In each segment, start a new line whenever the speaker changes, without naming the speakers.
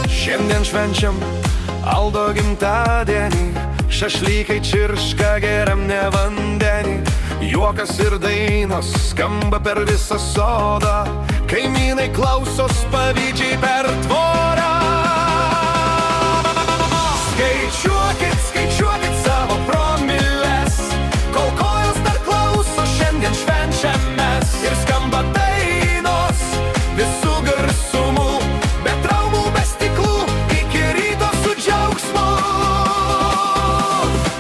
Šiandien švenčiam Aldo gimtadienį, šašlykai čirška geriam ne vandenį. Juokas ir dainos skamba per visą sodą, kaimynai klausos pavydžiai per tvorą. Skaičiuokit, skaičiuokit savo promilės, kol kojos dar klauso, šiandien švenčiam mes. Ir skamba dainos visų garsumų, be traumų, be stiklų, iki ryto su džiaugsmu.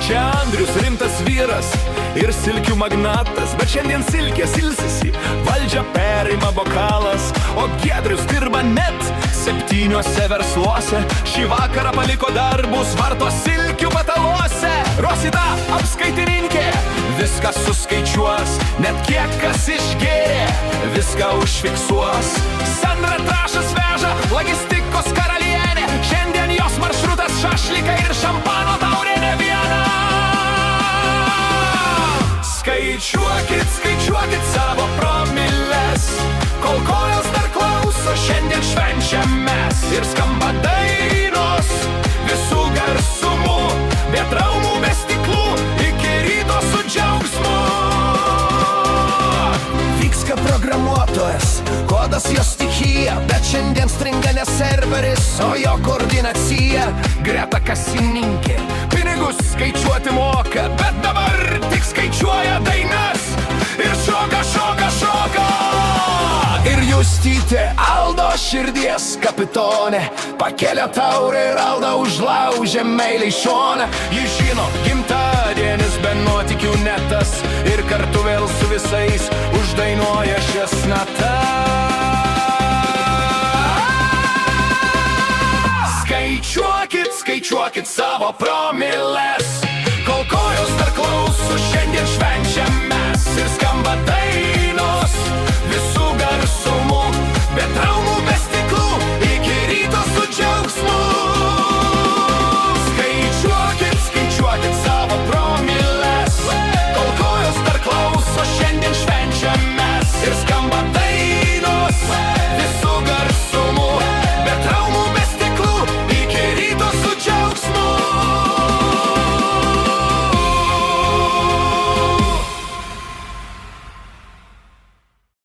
Čia Andrius rimtas vyras ir silkių magnatas, bet šiandien silkės ilsisi, valdžią perima bokalas. O Giedrius dirba net 7 versluose, šį vakarą paliko darbus varto silkių pataluose. Rosita, apskaitininkė, viską suskaičiuos, net kiek kas išgėrė, viską užfiksuos. Sandra trašas veža, logistikos karalienė, šiandien jos maršrutas šašlykai ir šampano taurė ne viena. Skaičiuokit, skaičiuokit savo promilės, kol kojos dar klauso, šiandien švenčiam mes. Ir skamba dainos visų garsumų, be traumų, be stiklų, iki ryto su džiaugsmu. Vykska programuotojas, kodas jo stichija, bet šiandien stringa ne serveris, o jo koordinacija. Greta kasininkė, pinigus skaičiuoti moka, bet dabar tik skaičiuoja dainas ir šoka, šoka, šoka. Ir Justytė, Aldo širdies kapitonė, pakelia taurę ir Aldo užlaužė meiliai šoną. Ji žino, gimtadienis be nuotykių netas, ir kartu vėl su visais uždainuoja šias natas. Skaičiuokit, skaičiuokit savo promilės,